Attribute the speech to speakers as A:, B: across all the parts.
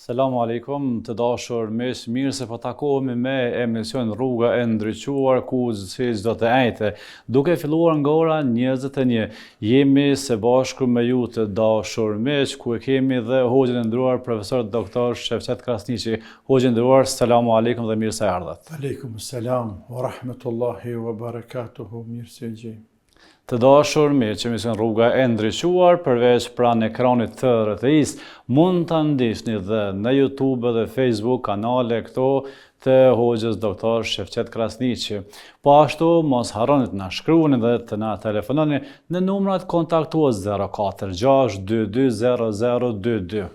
A: Selamu alaikum, të dashur miq, mirë se po takohemi me emision Rruga e Ndriçuar ku siç do të ejte. Duke filluar nga ora 21, jemi së bashku me ju të dashur miq, ku e kemi dhe hoxhën e nderuar profesor doktor Shevqet Krasniqi. Hoxhë nderuar, selamu alaikum dhe mirë se ardhët.
B: Aleikum selam wa rahmetullahi wa barakatuhu, mirë se gjej.
A: Të dashur miq, emision Rruga e Ndriçuar, përveç pranë ekranit të RTI-s, mund të ndihni dhe në YouTube dhe Facebook kanale këto të hoxhës doktor Shevqet Krasniqi. Po ashtu mos harroni të na shkruani dhe të na telefononi në numrat kontaktues 046 22 0022.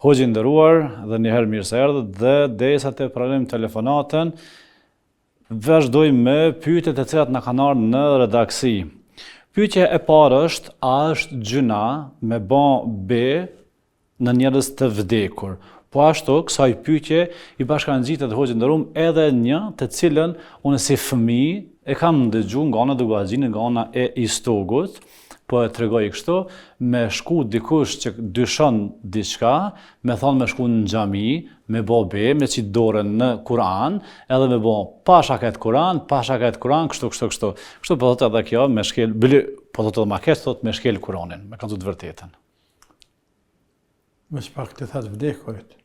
A: Hoxhë nderuar, dhe njëherë mirë se erdhët dhe derisa të pranojmë telefonatën, vazhdojmë me pyetjet e cilat na kanë ardhur në redaksi. Pyetja e parë është, a është gjuna me bë be në njerëz të vdekur? Po ashtu, kësaj pyetje i bashkangjitet hoxhë nderuar edhe një të cilën unë si fëmijë e kam dëgjuar nga ana Dugaxhinit, nga ana e Istogut, po e tregoj kështu, me shku dikush që dyshon diçka, me thonë me shku në xhami, me bë be, me qit dorën në Kur'an, edhe me bë pasha këtë Kur'an, kështu. Kështu po thotë edhe kjo me shkel, po thotë edhe ma keq thotë me shkel Kur'anin, me kanë të vërtetën.
B: Më pak të thatë vdekurit.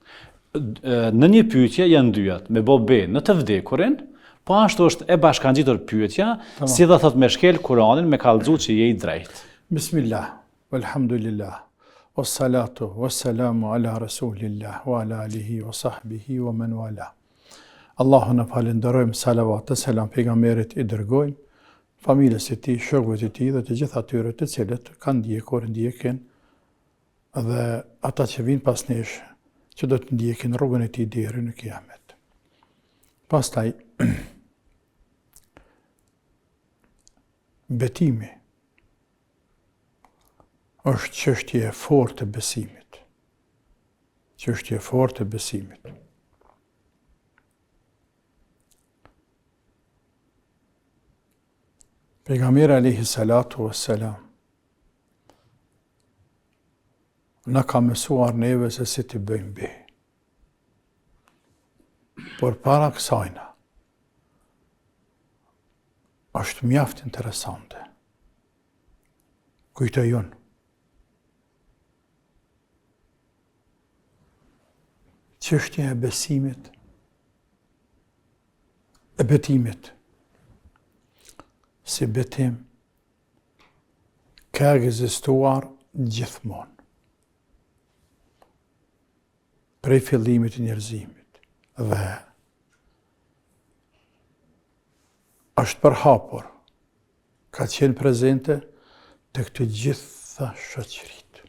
A: Në një pyetje janë dyat, me bë be në të vdekurin, po ashtu është e bashkangjitur pyetja, si dhe thotë me shkel Kur'anin, me kallëzu që je i drejtë.
B: Bismillah, walhamdulillah, wassalatu, wassalamu ala rasulillah, wa ala alihi, wa sahbihi, wa man wala. Allahun e falenderojmë, salavat e selam pejgamberit i dërgojmë, familjes e tij, shokëve të tij dhe të gjithë atyre të cilët kanë ndjekur, ndjekin dhe ata që vinë pas nesh, që do të ndjekin rrugën e tij deri në kiamet. Pastaj betimi është çështje e fortë e besimit. Çështje e fortë e besimit. Pejgamberi alayhi salatu wassalam na ka mësuar neve se si të bëjmë be. Por para kësajna, është mjaft interesante. Kujtojon. Çështja e besimit, e betimit, si betim, ka ekzistuar gjithmonë. Prej fillimit të njerëzimit dhe është përhapur, ka qenë prezente të këtë gjitha shoqëritë.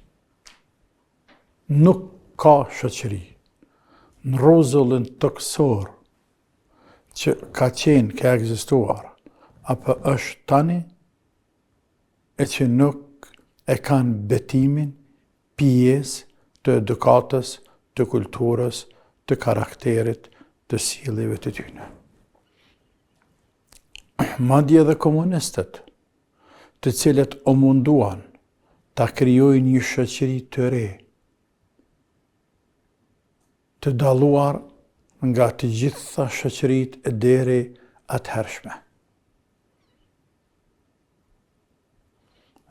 B: Nuk ka shoqëri në rrozullin toksor që ka qenë, ka ekzistuar, apo është tani, e që nuk e kanë betimin pjesë të edukatës, të kulturës, të karakterit, të sjelljeve të tyre. Madje edhe komunistët, të cilët u munduan ta krijojnë një shoqëri të re, të dalluar nga të gjitha shoqëritë e deri atëhershme.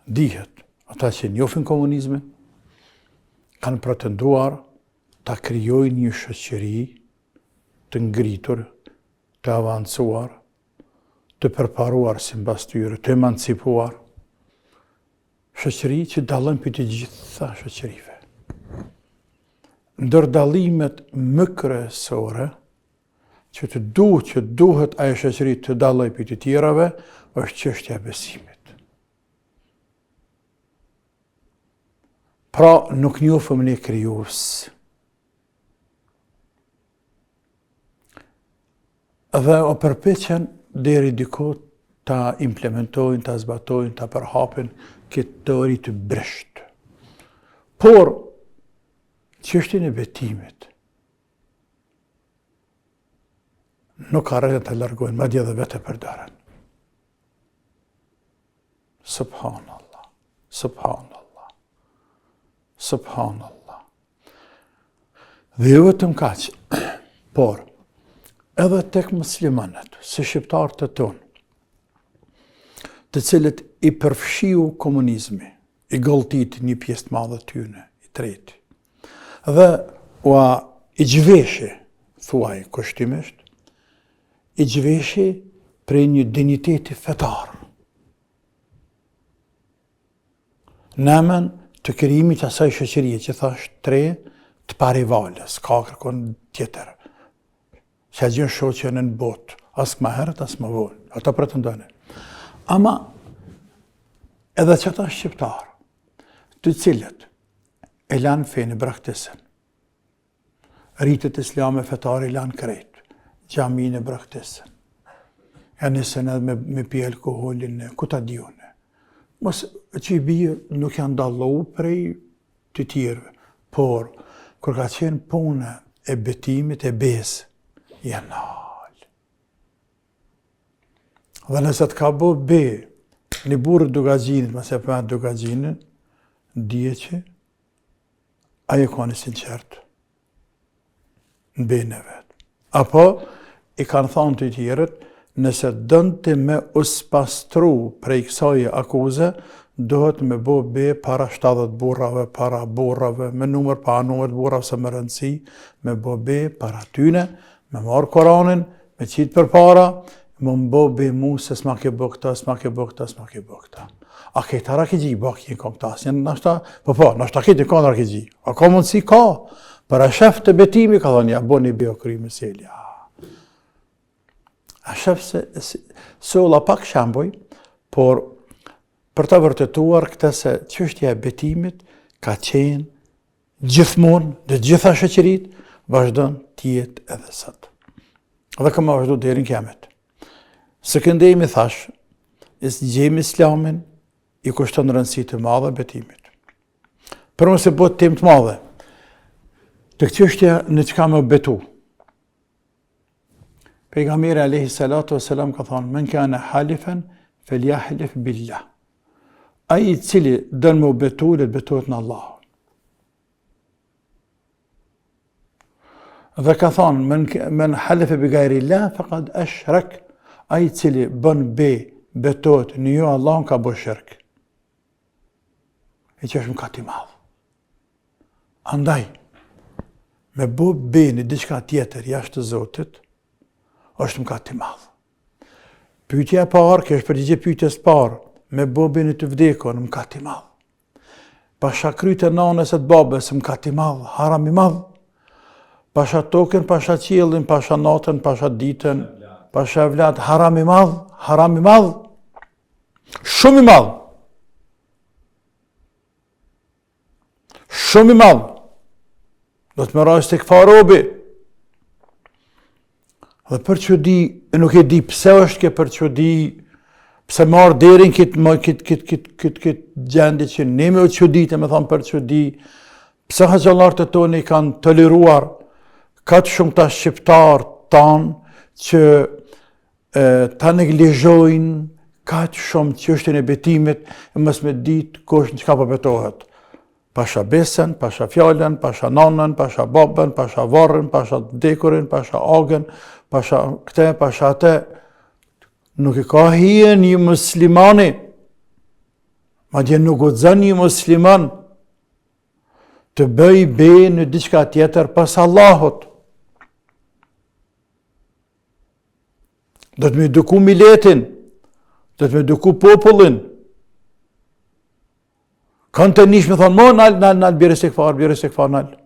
B: Dihet, ata që njohin komunizmin, kanë pretenduar ta krijojnë një shoqëri të ngritur, të avancuar, të përparuar sipas tyre, të emancipuar, shoqëri që dallon prej të gjitha shoqërive. Ndër dallimet më kryesore që duhet ajo shoqëri të dallojë prej të tjerave është çështja e besimit. Pra nuk njohëm ne krijues. Dhe o përpiqen deri diku ta implementojnë, ta zbatojnë, ta përhapin këtë teori të breshtë. Por çështjen e betimit nuk arrin të largojnë, madje edhe vetë përdaren. Subhanallah, subhanallah, subhanallah. Dhe jo vetëm kaq, por edhe tek muslimanët, si shqiptarët e tonë, të cilët i përfshiu komunizmi, i gëlltit një pjesë të madhe tyne, i treti. Dhe i gjveshi, thuaj kushtimisht, i gjveshi prej një digniteti fetar. Nëmen të krijimit asaj shoqërie që thash tre të parivale, s'ka kërkon tjetër. Që gjën shoqën në botë, as më herët, as më vonë. Ata pretendonin. Ama edhe që ata shqiptarë, të cilët e lanë fejnë braktisën, rritet islame fetare i lanë krejt, xhamin e braktisën, ja nisën edhe me pi alkoholin, ku ta diune. Mos që i bie nuk janë dallohu prej të tjerëve, por kur ka qenë puna e betimit e besë, janë nalë. Dhe nëse të ka bo be, një burë dugagjinit, ma se përmet dugagjinit, dje që ajo ka një sinqertë në bene vetë. Apo i kanë thonë të tjerët, nëse dënti me uspastru prej kësaj akuze, dohet me bo be para 70 burrave, para burrave, me numër pa numër burrave se më rëndësi, me bo be para tyne, me marë Koranin, me qitë për para, me më bo be mu se s'ma ke bo këta, s'ma ke bo këta, s'ma ke bo këta. A kejta rakigji, bak jenë kom këta, s'jenë nashta, nashta kejtë ka në rakigji. A ka mundësi ka, për a shef të betimi, ka thonë, ja, bo një be o kry mëselja. A shef se ola pak shamboj, por për të vërtetuar këtë se çështja e betimit ka qenë gjithmonë dhe gjitha shoqërit vazhdon të jetë edhe sot. Dhe ka vazhdu deri në kiamet. Së këndejmi thash, gjejmë islamin i kushton rëndësi të madhe betimit. Për mëse bot tim të madhe, të çështja në çka më betu. Pejgamberi alayhi salatu wassalam ka thonë, men kana halifan falyahlif billah. Ai i cili dën më betu, le të betohet në Allah. Dhe ka thonë, men halefe bi gajri Allah, faqad ashrak. Ai i cili bën be, betohet në jo Allah, ka bo shirk. E që është më kati madhë. Andaj, me bo be në diçka tjetër jashtë të Zotit, është më kati madhë. Pyetja e parë, kjo është përgjigje pyetjes parë, me bobin e të vdekon, më kati madhë. Pasha kryte nanës e të babës, më kati madhë, haram i madhë. Pasha token, pasha qiellin, pasha natën, pasha ditën, pasha evlat, haram i madhë. Shumë i madhë. Shumë i madhë. Do të më rajës të këfa robi. Dhe për që di, nuk e di pse është ke për që di, pse marë derin këtë gjendje që ne me o që ditë, me thonë për që di, pse haqallarët e tonë i kanë toleruar këtë shumë ta shqiptarë tanë që ta neglizhojnë këtë shumë çështjen e betimit, e mos me ditë kush në çka po betohet. Pasha besën, pasha fjallën, pasha nanën, pasha babën, pasha varrën, pasha dekurin, pasha agën, pasha këte, pasha atë. Nuk i ka hije një muslimani, madje nuk guxon një musliman të bëj be në diçka tjetër pas Allahut. Do të me duku miletin, do të me duku popullin. Kanë të nish me thonë, nalë, bjere se këfar, nalë.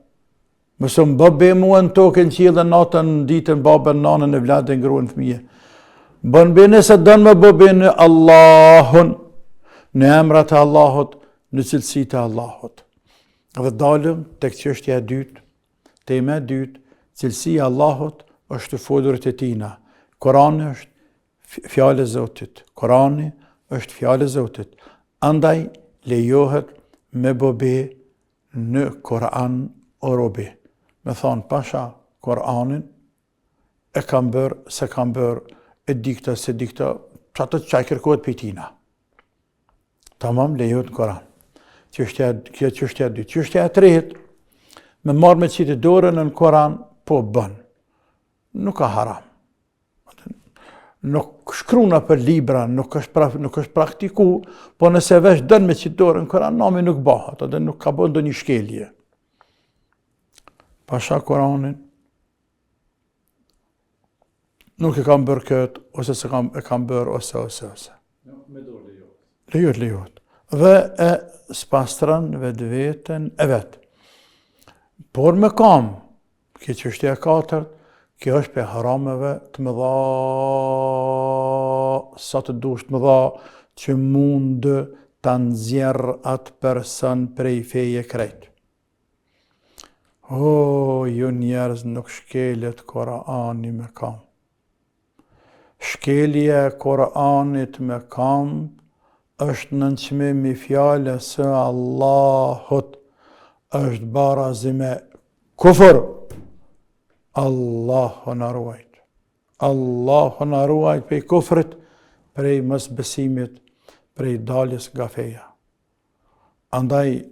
B: Mësë më bëbe mua në tokën qilën, natën, ditën, babën, nanën, e vladën, gruën, fëmije. Bën be nëse dënë me bëbe në Allahun, në emrat e Allahut, në cilësit e Allahut. Dhe dalëm të çështja e dytë, tema e dytë, cilësia e Allahut është folurët e tina. Korani është fjallë e Zotit. Korani është fjallë e Zotit. Andaj lejohet me bëbe në Koran o robi. Me thonë pasha Koranin, e kam bërë, se kam bërë, e dikta, se dikta, që atë që kërkohet për tina. Tamam, lejohet në Koran. Çështja e dytë. Çështja e tretë, me marrë me qitë dorën në Koran, po bën. Nuk ka haram. Nuk shkruna për libra, nuk është praktiku, po nëse vesh dën me qitë dorën në Koran, nami nuk bëhat, edhe nuk ka bën ndonjë shkelje. Pasha Koranin, nuk e kam bërë këtë, ose se e kam bërë, ose.
A: Me dorë lejohet.
B: Lejohet. Dhe e spastran vetën e vetë. Por me kam, kjo çështja e katërt, kjo është për harameve të mëdha, sa të dush të mëdha, që mund të nxjerrë atë person prej feje krejt. Ju njerëz nuk shkelet Korani me kam. Shkelje e Koranit me kam është nënçmimi fjalës së Allahut, është barazi me kufër. Allahu na ruajt. Allahu na ruajt prej kufrit, prej mosbesimit, prej daljes nga feja. Andaj,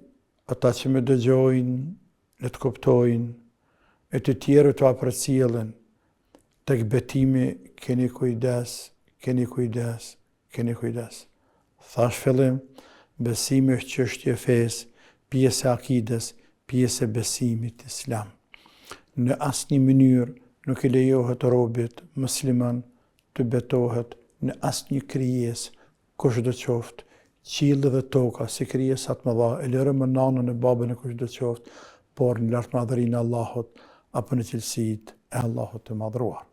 B: ata që më dëgjojnë, le të kuptojnë, e të tjerë të aprecielen, tek betimi keni kujdes. Thash fillim, besimi është çështje fesë, pjesë e akides, pjesë e besimit islam. Në asnjë mënyrë nuk i lejohet robit musliman të betohet në asnjë krijesë, kushdo qoftë, qielli dhe toka, si krijesat më dha, e lërë më nanën e babën e kushdo qoftë, por në lartmadhërinë e Allahut, apo në cilësitë e Allahut të madhruar.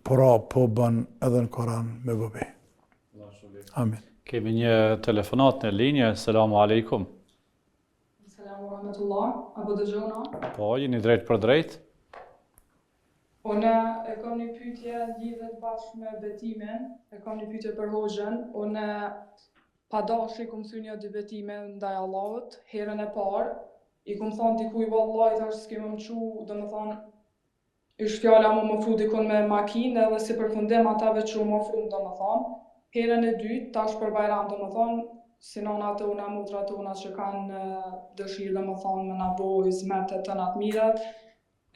B: Po bën edhe në Koran me bëbi. Amin.
A: Kemi një telefonat në linje. Selamu alaikum.
C: Selamu rahmetullah. Apo dëgjona?
A: Po, jeni drejt për drejt.
C: Unë e kam një pyetje lidhet bashkë me betimin, e kam një pyetje për hoxhën. Unë pa dashi kum thënë një dy betime ndaj Allahut, herën e parë, i kum thonë dikuj vallahi tash s'kem më çu, domethënë ishtë fjala më ofru dikun me makinë edhe si përfundim atave që më ofru domethënë. Herën e dytë, tash për Bajram domethënë, si nonat e una, mutrat e una që kanë dëshirë domethënë me na bo hizmetet të natë mirat,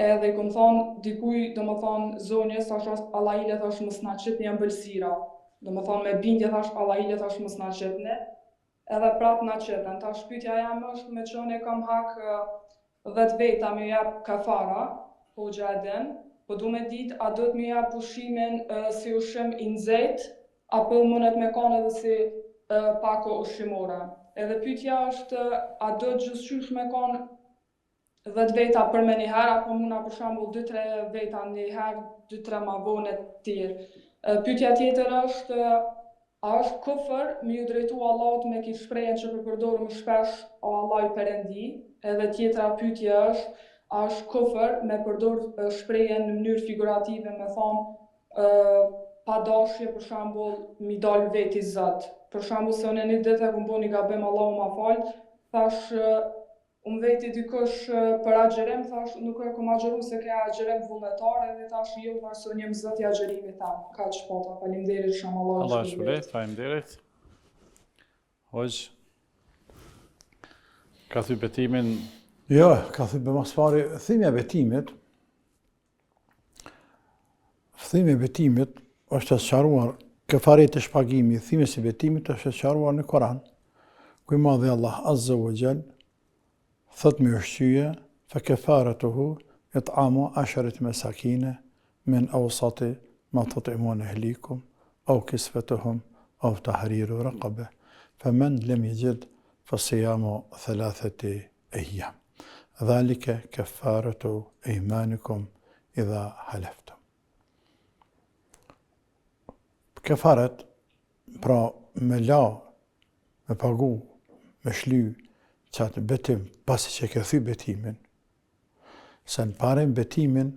C: edhe i kum thonë dikuj domethënë zonjes, tash Allah ile thash mos na qitni ëmbëlsira. Domethënë me bindje thash Allah ile thash mos na qitni. Edhe prap na qitën. Tash pyetja jam është me qenë kam hak 10 veta me jap kafara. Hoxha e den, po du me dit, a do të me jap pushimin si ushqim i nxehtë, apo mundet me kanë edhe si pako ushqimore. Edhe pyetja është, a do të gjithçysh me kanë 10 veta për me një herë, apo muna për shembull 2-3 veta një herë, 2-3 ma vonë të tjerë. Pyetja tjetër është, a është kufër me ju drejtu Allahut me këtë shprehjen që përdorim shpesh, o Allah i Perëndi, edhe tjetra pyetje është, a është kufër me përdor shprehjen në mënyrë figurative, me thonë pa dashje për shembull mi dal veti Zot. Për shembull se unë një ditë kum bënë një gabim, Allahu ma fal, thash veti dikush për agjerim, thash nuk e kum agjeru se ka agjerim vullnetar, edhe thash jo, thash se unë jam Zot i agjerimit tam. Kaq shpota, faleminderit shumë Allahu.
A: Allah shpëlet, faleminderit. Hoxh, ka thy betimin.
B: Jo, ka thënë me mas pari, thimja betimit është të sqaruar, kefaret e shpagimi, thimjes e betimit është të sqaruar në Koran, ku i madhi Allah Azza wa Jall thot me ushqyje, fa kefaratuhu it'amu 10 masakine min awsati ma tut'imuna ahlikum aw kisvatuhum aw tahriru raqabah faman lam yajid fa siyamu 3 ayyam. Dhalike kefaratu ejmanikum idha haleftum. Kefaret, pra me la, me pagu, me shly, qatë betim, pasi që ke thy betimin, se në parem betimin,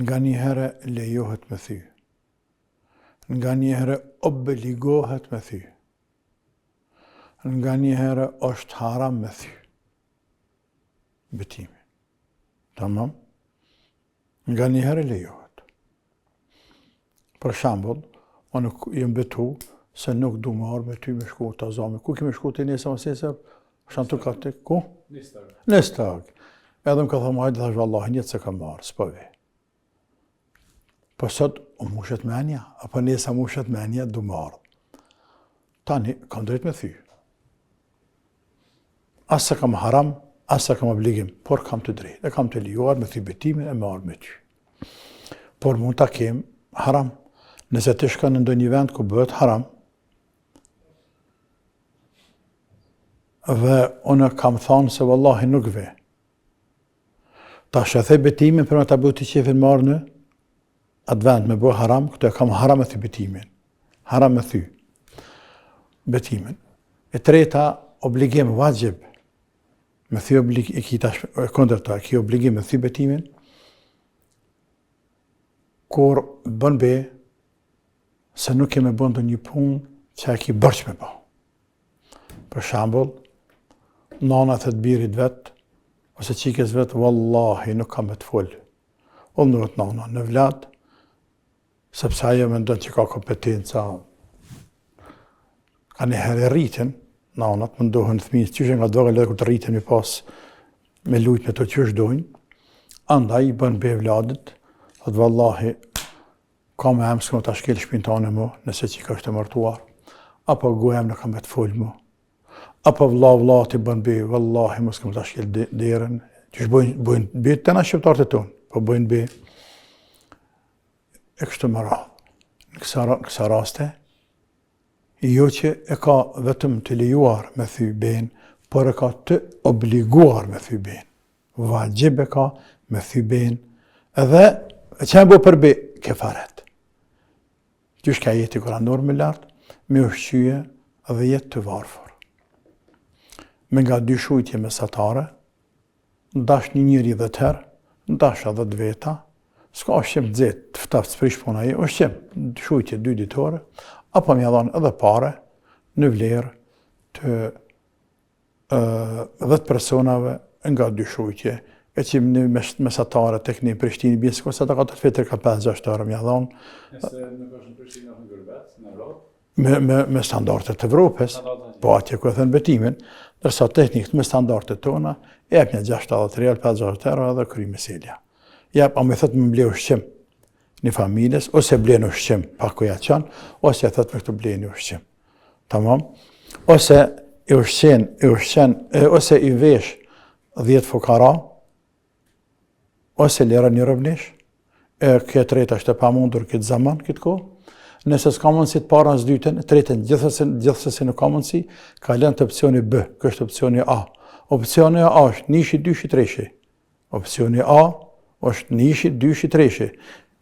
B: nga një herë lejohet me thy, nga një herë obligohet me thy, nga një herë është haram me thy. Betimi. Tamam? Nga një herë lejohet. Për shembull, unë jem betu se nuk du më arë me ty me shku të azami. Ku kemi shku të njësa më sesër? Shantu ka të ku? Në stag. Edhe më ka thëmë, hajde thash vallahi njëtë se ka marë, s'pëvi. Po sot, mushet menja, apo njësa mushet menja, du më arë. Tani, kam drejt me thy. Asa kam haram, asa kam obligim, por kam të drejt. E kam të lijuar me thy betimin e marë me ty. Por mund ta kem haram. Nëse të shkon në ndonjë vend ku bëhet haram, dhe unë kam thonë se vallahi nuk ve. Ta shëthej betimin për me ta bëhet të qefin marë në atë vend me bëhe haram, këto e kam haram e thy betimin. Haram e thy betimin. E treta, obligim vajib. Me thy obligim, e kondër ta, ki obligim me thy betimin, kur bën be, se nuk keme bën të një punë që e ki bërq me bëhë. Për shambull, nana të birit vetë, ose qikës vetë, wallahi nuk kam me të folë. Ullë nërët nana në vladë, sepse ajo me ndonë që ka kompetenca. Ka një herë rritin, nanat, më ndohën thminë, qyshe nga dvogë edhe kur të rritin me pas me lujt me të qysh dojnë, andaj i bën be vladët, thëtë vallahi, ka me emë s'këm të shkel shpinë tane mu, nëse qika është të mërtuar, apo gojem në kam e të folë mu, apo vla të bën be, vallahi mu s'këm të shkel derën, që bojnë be të na shqiptarët e tonë, po bojnë be e kështu më radhë. Në kësa raste, jo që e ka vetëm të lejuar me thy ben, por e ka të obliguar me thy ben. Vajgjib e ka me thy ben, edhe që e bo për be, kefaret. Qysh ka jeti kuranor me lartë, me ushqyje dhe jetë të varfër. Me nga dy shujtje mesatare, ndash një njëri dhe tërë, ndash edhe dhe veta, s'ka ushqim dzet, të ftaftë s'prish puna i, ushqim shujtje 2 ditore, apo mja dhanë edhe pare në vlerë të 10 personave nga 2 shujtje, e që në mesatare tek një Prishtinë bje, s'ko se ta ka të fetër ka 5-6 euro mja dhanë.
A: Nëse nuk është në Prishtinë në Gërbet, në Evropë?
B: Me standartet të Evropës, po atje ku e thënë betimin, dërsa teknikët me standartet tona, jep një 60 real, 50 euro edhe kry meselja. Jep, a me thëtë me ble ushqim një familjes, ose blenë ushqim pa kuja qanë, ose e thëtë me këtu blenë ushqim. Tamam? Ose ose i vesh 10 fukara, ose lera një rëvnish, këtë rejta është e pa mundur këtë zaman, këtë kohë, nëse s'ka mundësi të para në s'dyten, tretën gjithësësi nuk ka mundësi, ka lënë të opcioni B, kështë opcioni A. Opcioni A është nishi, dyshi, treshi. Opcioni A është nishi, dyshi, treshi.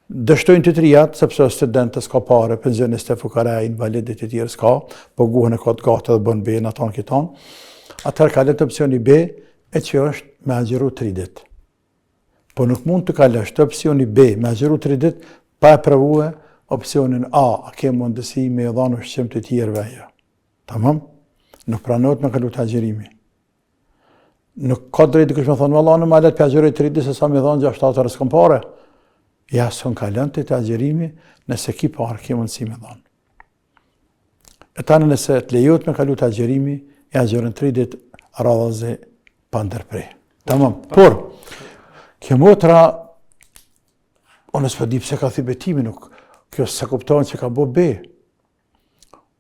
B: Dështojnë të trijat, sepse studentës ka pare, pensioniste, fukare, invalidit e tjerë s'ka, po guhën e ka të gata dhe bën B në tonë kiton. Atëherë ka lënë të opcioni B, e që është me agjeru 3 ditë. Po nuk mund të kalesh të opcioni B, me agjeru 3 ditë, pa e pravue opcionin A ke mundësi me e dhanë ushqim të tjerëve ajo. Tamam? Nuk pranohet me kalu të agjerimi. Nuk ka drejtë kësh me thonë, valla në malet për agjeroj 3 ditë, se sa me dhanë 6-7 orë s'kom pare. Ja, s'on kalën të agjerimi, nëse ki parë, ke mundësi me dhanë. E tani nëse të lejot me kalu të agjerimi, e agjerën 3 ditë, radhazi pa ndërprej. Tamam? Por, kjo motra, unë s'po di pse ka thi betimi, nuk, kjo se kuptohen që ka bo B.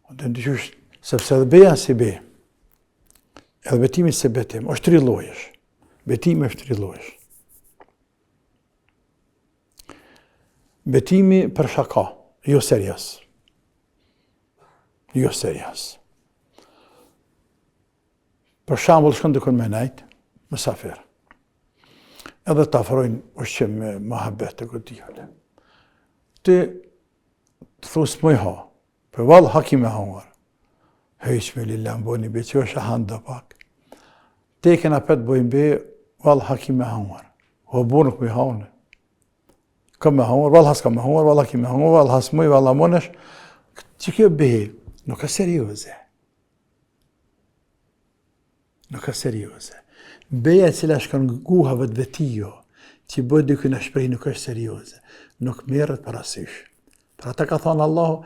B: Dhe ndryqysh, sepse edhe B janë si B. Edhe betimi se betim, është 3 llojesh. Betimi është 3 llojesh. Betimi për shaka, jo serios. Jo serios. Për shembull shkon dikun me nejt, mysafir. Edhe të afrojnë ushqim me mahabet të godijale. Ti të thus më i ha, për valë haki me hangar. Hejq me lilla më bojnë i be, që është a handa pak. Te kena petë bojnë be, valë haki me hangar. O bo nuk me haune. Ka me hangar, valë has ka me hangar, valë haki me hangar, valë has mëj, valë amonesh. Që kjo be, nuk e serioze. Nuk e serioze. Beja cila shkon guhave të vetijo, që bëjt dykën e shprej nuk është serioze. Nuk merët parasysh. Pra ata ka thonë Allahu,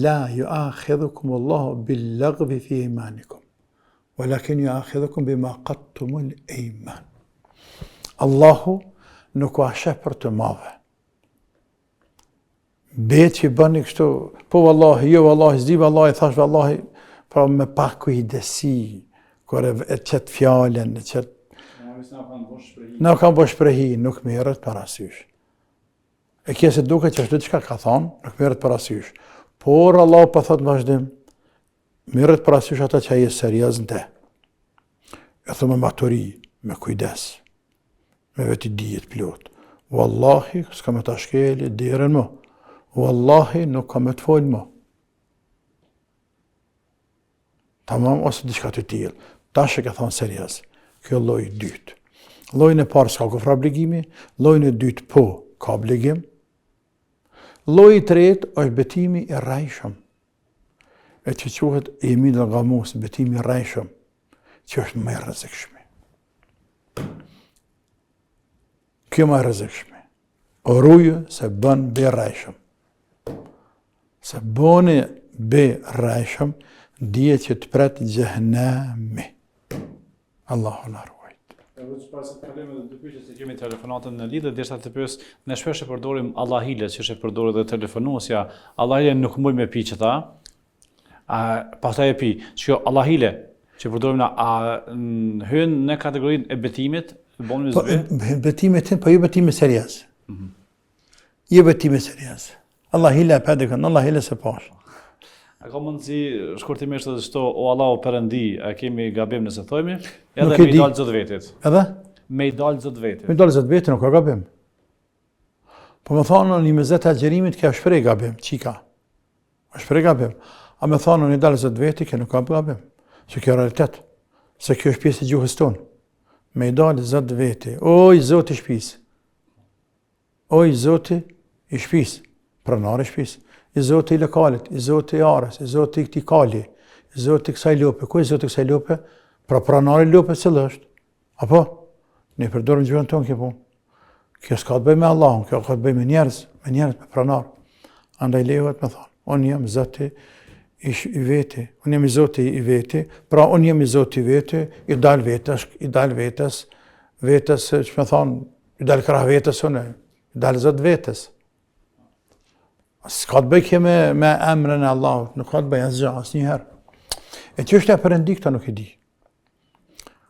B: la ju akhidhukum Allahu bil lagvi fi imanikum, walakin ju akhidhukum bima qattumul iman. Allahu nuk u ashef për të madhe. Betë që bëni kështu, po vallahi, jo vallahi, zdi vallahi, thash vallahi, pra me pak kujdesi, kur e qëtë fjallën, e qëtë... Në kam bo shprehi, nuk merret parasysh. E kje se duke që është diçka ka thonë, nuk merret parasysh. Por Allah pa thot në vazhdim, merret parasysh ata që aje serios në te. E thë me maturi, me kujdes, me veti dijet plot. Wallahi, s'ka me ta shkeli, dirën më. Wallahi, nuk ka me të folë më. Tamam, ose diçka të tillë. Tash e ka thonë serios. Kjo lloj dytë. Llojin e parë s'ka kufra obligimi, llojin e dytë po ka obligim. Lloji i tretë është betimi i rrejshëm. E që quhet yemin al-ghamus, betimi i rrejshëm, që është më i rrezikshëm. Kjo më i rrezikshëm. Oruje se bën be rrejshëm. Se bëni be rrejshëm, dije që të pret xhehenami. Allahu na ruaj.
A: Edhe që pas të kalojmë edhe dy pyetje se kemi telefonatën në lidhje, desha të pyes, ne shpesh e përdorim Allahile, që është e përdorur edhe telefonuesja. Allahile nuk muj me pi qëta. Pastaj e pi. Që Allahile që përdorim na hyn në kategorinë e betimit, bënë
B: Po, betimet po jo betime serios. Jo betime serios. Allahile e pedikën, Allahile se pash.
A: A ka mundësi shkurtimisht të shto, o Allahu Perëndi, a kemi gabim nëse thojmë, edhe
B: Nuk e
A: me i
B: di.
A: dalë zot vetit.
B: Edhe?
A: Me i dalë zot vetit.
B: Me dalë zëtë vetë nuk ka gabim. Po me thonë një mezet e agjerimit ka shprej gabim, qika. Shprej gabim. A me thonë një dalë zëtë veti, ke nuk ka gabim. Se kjo realitet. Se kjo është pjesë e gjuhës tonë. Me i dalë zëtë veti. Oj, zoti i shpis. Oj, zoti i shpis. Pranari i shpis. I zoti i lokalit, i zoti i arës, i zoti i këtij kali, i zoti i kësaj lope. Ku i zoti i kësaj lope? Pra pranari i lope cëllë është. Apo? Ne përdorim gjuhën tonë kjo punë. Kjo s'ka të bëj me Allahun, kjo ka të bëj me njerëz, me pranar. Andaj lejohet me thonë, unë jam zoti i veti, unë jam i zoti i veti, pra unë jam i zoti i veti, i dal vetes, që me thonë, i dal krah vetes unë, i dal zot vetes. S'ka të bëj kjo me emrin e Allahut, nuk ka të bëj asgjë, asnjëherë. E çështja e Perëndi këta nuk e di.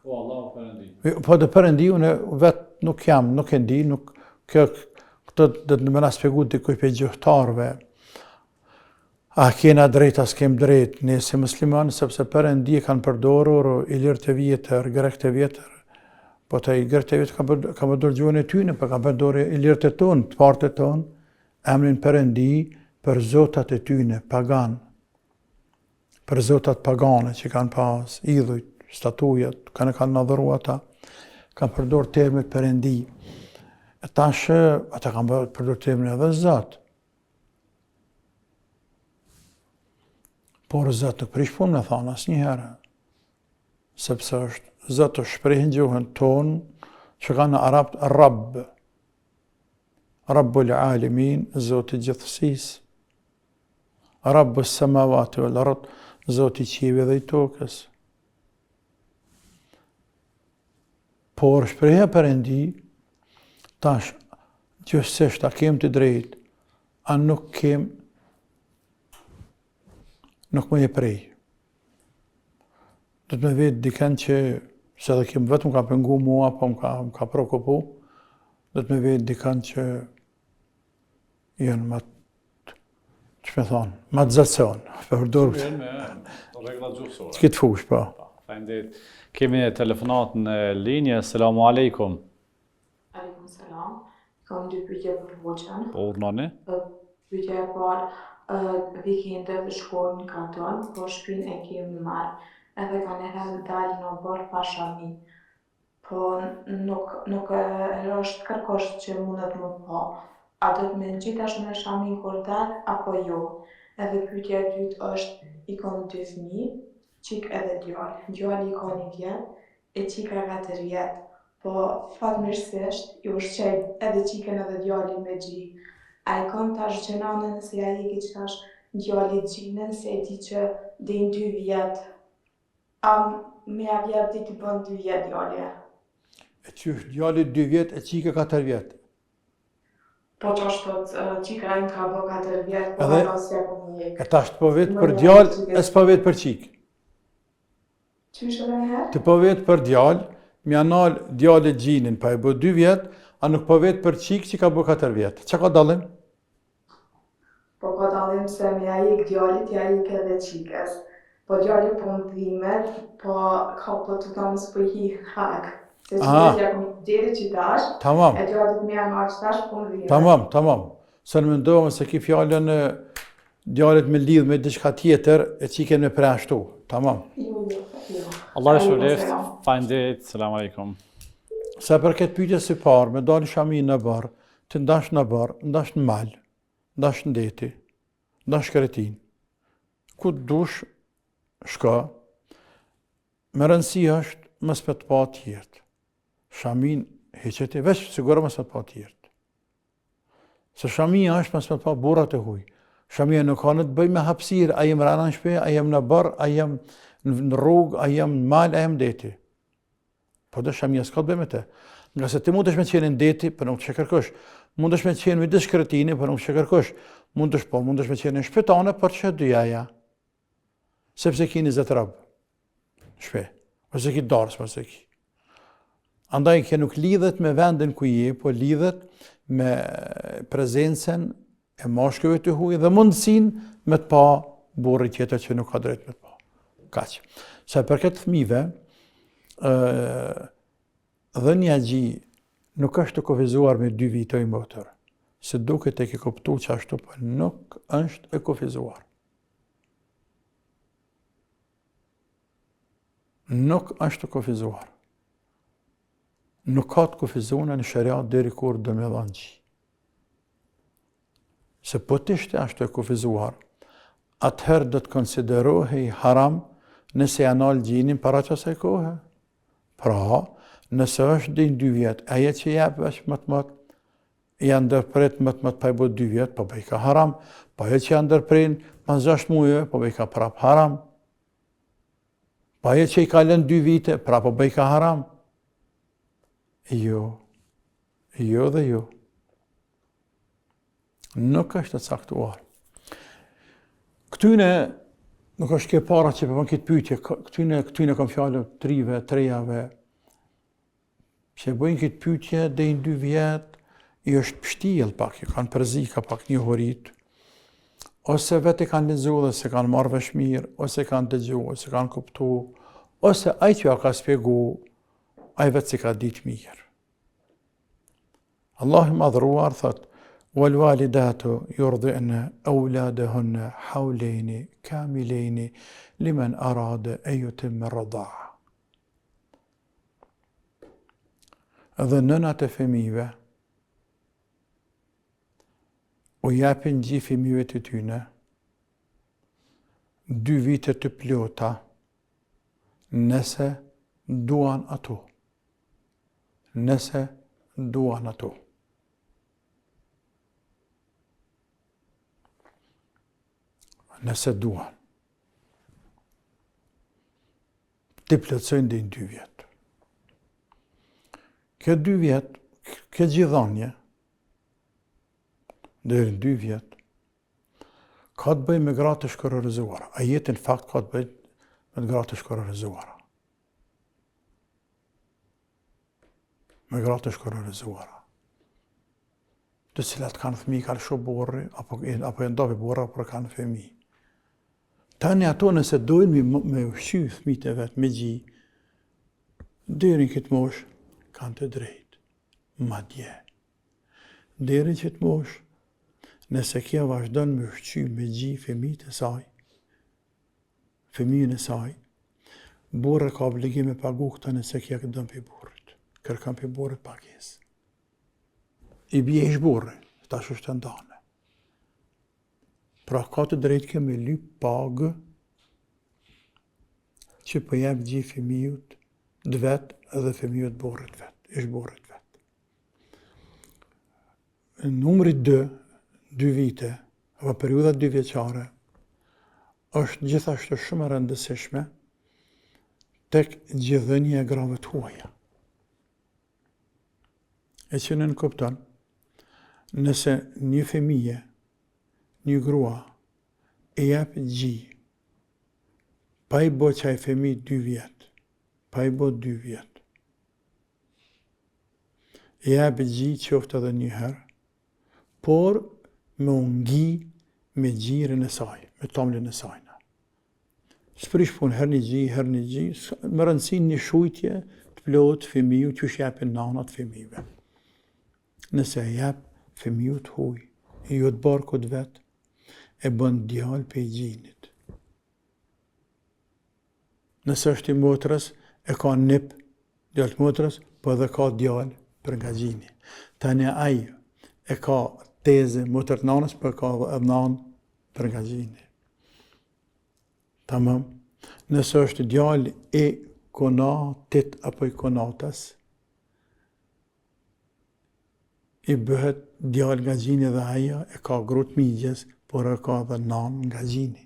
A: O Allahu Perëndi.
B: Po të Perëndi unë vetë nuk jam, nuk e di, nuk këtë do të më na shpjegoj dikuj për gjuhëtarëve. A kena drejt, as kem drejt, ne si muslimanë, sepse Perëndi e kanë përdorur ilirë të vjetër, grek të vjetër. Po të ilirë të vjetër ka përdorur gjuhën e tyne, po ka përdorur ilirë të tonë, të partë të tonë, emrin Perëndi për zotat e tyne, pagan. Për zotat pagane që kanë pas, idhujt, statujat, kanë nadhëru ata, kanë përdor termet Perëndi. E tash, ata kanë përdor termin edhe Zot. Por Zot nuk prish punë me thonë asnjëherë. Sepse është Zot është shprehën gjuhën tonë që kanë në arabt Rabb. Rabbul Alamin, Zoti i gjithësisë. Rabbus samawati wal ard, Zoti i qiellit dhe i tokës. Por shprehja Perëndi, tash, gjithsesi ta kem të drejtë, a nuk kem, nuk më e prej. Do të më vetë dikën që, se dhe kem vetëm ka pengu mua, po më ka prokopu, do të më vetë dikën që janë që me thonë, ma të zëtëson, përdor.
A: Me rregullat gjuhësore.
B: S'ki të fush, po.
A: Faleminderit. Kemi telefonat në linje. Selamu alejkum.
D: Aleikum selam. Kam dy pyetje për hoxhën.
A: Po urnoni.
D: Pyetja e parë, vikende shkojmë në kanton, po shtëpinë e kemi marrë. Edhe kanë herë dalë në bor pashami. Po nuk është kërkosh që mundet më po. A do të më ngjitesh me shamin kur dal apo jo? Edhe pyetja e dytë është, i kam dy fëmijë, qik edhe djalë. Djali ka 1 vjet, e qika ka 4 vjet. Po fatmirësisht i ushqej edhe qikën edhe djalin me gji. A i kon tash gjenane nëse ja i ki që tash djallit gjinën, se e di që din 2 vjet. Me ja vjet ti të bën 2 vjet djalli.
B: E qysh djallit 2 vjet e qika 4 vjet.
D: Po që është thot, qika im ka bë 4 vjet, po
B: Edhe-
D: ato s'ja po më jek.
B: E tash të po vetë për djall, e s'po vetë për qik.
D: Qysh edhe një herë?
B: Të po vetë për djall, mja nal djallit gjinin, pa e bë 2 vjet, a nuk po vetë për qik që ka bë 4 vjet. Qa ka dallim?
D: Po ka dallim se me ja ik djallit, ja ik edhe qikës. Po djalli po më dhimet, po ka po të thonë s'po i hi hak. Se
B: Aha.
D: që ja kom deri që tash,
B: Tamam,
D: e djallit me ja marrë që tash po më dhimet.
B: tamam. Se në mendohëm se ki fjallën djallit me lidh me diçka tjetër, e qiken me preashtu. Tamam.
D: Jo.
A: Allah e
D: Aleikum
A: shpëleft.
D: selam.
A: Faleminderit. Selam aleikum.
B: Se për këtë pyetje së parë, me dalë shami në barë, të ndash në barë, ndash në malë, ndash në deti, ndash kretin, ku të dush, shka, me rëndësi është mës me të pa tjertë. Shamin heqeti, veç sigurë mës me të pa tjertë. Se shamia është mës me të pa burat e huj. Shamia nuk ka në të bëj me hapsirë, a jem rana në shpe, a jem në barë, a jem në rrugë, a jem në malë, a jem deti. Po dhe shamia s'ka të bëj me te. Nga se ti mund është me qenë në deti, për nuk të që kërkosh. Mund është me qenë me diskretini, për nuk të që kërkosh. Mund është me qenë në shpetane, për që dyjaja. Sepse ki 20 rabë. Shpe. Ose ki darës, ose ki. Andaj kjo nuk lidhet me vendin ku je, po lidhet me prezencen e mashkëve të huj dhe mundësin me të pa burri tjetër që nuk ka drejt me të pa. Kaq. Se për këtë fëmive, dhënia gji nuk është të kufizuar me 2 vitoj motër. Se duket e ke kuptu që ashtu, po nuk është e kufizuar. Nuk është të kufizuar. Nuk ka të kufizuar në shariat deri kur do me dhanë gji. Se po të ishte ashtu e kufizuar, atëherë do të konsiderohej haram nëse janal gjinin para qasaj kohë. Pra, nëse është din 2 vjet, aje që jep është më janë ndërpret më pa i bët 2 vjet, po bëj ka haram. Po aje që janë ndërprin pas 6 muje, po bëj ka prap haram. Po aje që i kalen 2 vite, prap po bëj ka haram. Jo dhe jo. Nuk është të caktuar. Këtyne, nuk është ke para që përpën këtë pyetje, këtyne kam fjallë 3-3-ave, që bëjnë këtë pyetje dhe i 2 vjet, i është pështijel pak, i kanë përzi ka pak një horit, ose vetë kanë lezu dhe se kanë marrë vesh mirë, ose kanë dëgju, ose kanë kuptu, ose aj që ja ka spjegu, aj vetë si ka ditë mirë. Allah i madhruar thot, والوالدات يرضعن أولادهن حولين كاملين لمن أراد أن يتم الرضاعة. Dhe nënat e fëmijëve u japin gjithë fëmijëve të tyne 2 vite të plota nëse duan ato. Nëse duan ato. Nëse duan. Të plotësojnë dhe në 2 vjet. Kjo 2 vjet, kjo gjithanje, dhe në 2 vjet, ka të bëjë me gratë të shkërorizuara. A jetë në fakt ka të bëjë me gratë të shkërorizuara. Me gratë të shkërorizuara. Të cilat kanë fëmijë, kanë shumë burri, apo e ndopi burra, apo kanë fëmijë. Tani ato nëse dojnë me ushqy fëmijët e vetë me gji, deri në këtë mosh kanë të drejtë, madje. Deri në këtë mosh, nëse kjo vazhdon me ushqy me gji fëmijët e saj, fëmijën e saj, burra ka obligim me pagu këta nëse kjo këtë dëmë për burrit, kërkan për burrit pagesë. I bje ish burri, tash është të ndane. Pra ka të drejtë ke me lyp pagë që për jep gjithë fëmijët dë vetë edhe fëmijët burrit vetë, ish burrit vetë. Numri 2, 2 vite, apo periudha 2 vjeçare, është gjithashtu shumë e rëndësishme tek gjithdhënia e grave të huaja. E që nën kupton, nëse një fëmijë, një grua, e jep gji, pa i bo qaj fëmijë 2 vjet, pa i bo 2 vjet, e jep gji qoftë edhe një herë, por me ungi me gjirën e saj, me tomlin e sajna. S'prish pun her një gji, më rëndësin një shujtje të plot fëmiju që shjepin nanat fëmijëve. Nëse e jep fëmiju të huj, e jo të barkut vet, e bën djalë pe i gjinit. Nëse është i motrës, e ka nip djalë të motrës, po edhe ka djalë për nga gjini. Tani ai e ka teze motër të nanës, po e ka edhe nanë për nga gjini. Tamam. Nëse është djalë i konatit apo i konatës, i bëhet djalë nga gjini dhe aja e ka grut migjes, por e ka dhe nanë nga gjini.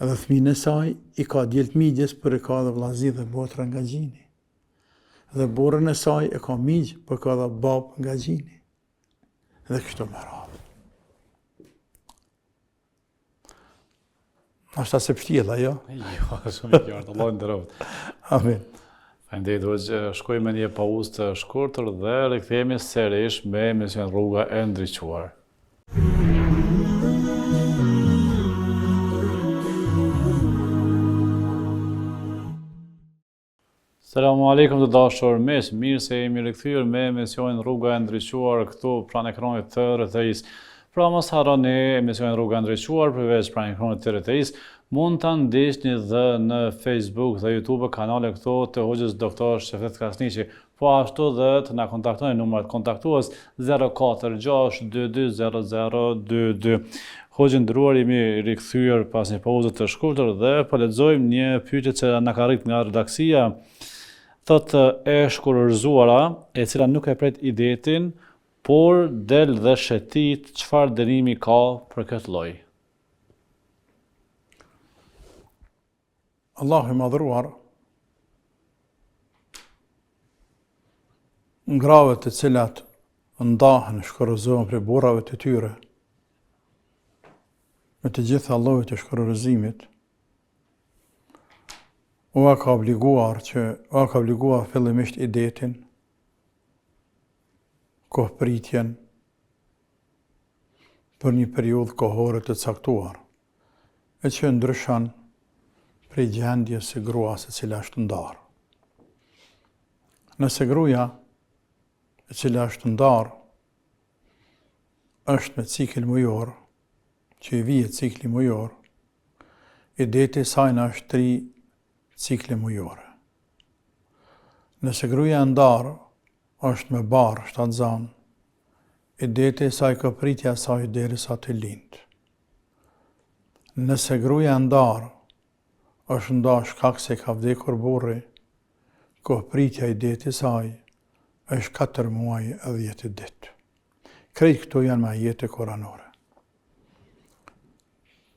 B: Edhe fëmijën e saj i ka djelt migjes, por e ka dhe vllazi dhe motra nga gjini. Dhe burrën e saj e ka migj, por ka dhe bab nga gjini. Dhe kështu me radhë. Ashta se pështjela, jo?
A: Jo, shumë i qartë, Allah nderoft.
B: Amin.
A: Faleminderit, do shkojmë në një pauzë të shkurtër dhe rikthehemi sërish me emision Rruga e Ndriçuar. Selamu alaikum të dashur miq, mirë se jemi rikthyer me emisionin Rruga e Ndriçuar këtu pranë ekranit të RTS. Pra mos harroni emisionin Rruga e Ndriçuar përveç pranë ekranit të RTS, mund ta ndiqni dhe në Facebook dhe YouTube kanale këtu të Hoxhës Doktor Shefet Kasniqi. Po ashtu dhe të na kontaktoni numrat kontaktues 046 22 0022. Hoxhë nderuar, jemi rikthyer pas një pauze të shkurtër dhe po lexojmë një pyetje që na ka rrit nga redaksia. Thotë e shkurorzuara, e cila nuk e pret idetin, por del dhe shetit, çfarë dënimi ka për këtë lloj?
B: Allahu i madhruar, ngrave të cilat ndahen, shkorozohen për burrave të tyre, me të gjitha llojet e shkorozimit, u ka obliguar fillimisht idetin, kohëpritjen, për një periudhë kohore të caktuar, e që ndryshon prej gjendjes së gruas e cila është ndarë. Nëse gruaja e cila është ndarë është me cikël mujor, që i vihet cikli mujor, ideti sajna është 3 cikle mujore. Nëse gruaja e ndarë është me barë, shtatzan, ideti saj kopritja saj derisa të lindë. Nëse gruaja e ndarë është ndarë shkak se ka vdekur burri, kohëpritja ideti saj është 4 muaj e 10 ditë. Krejt këto janë me ajete koranore.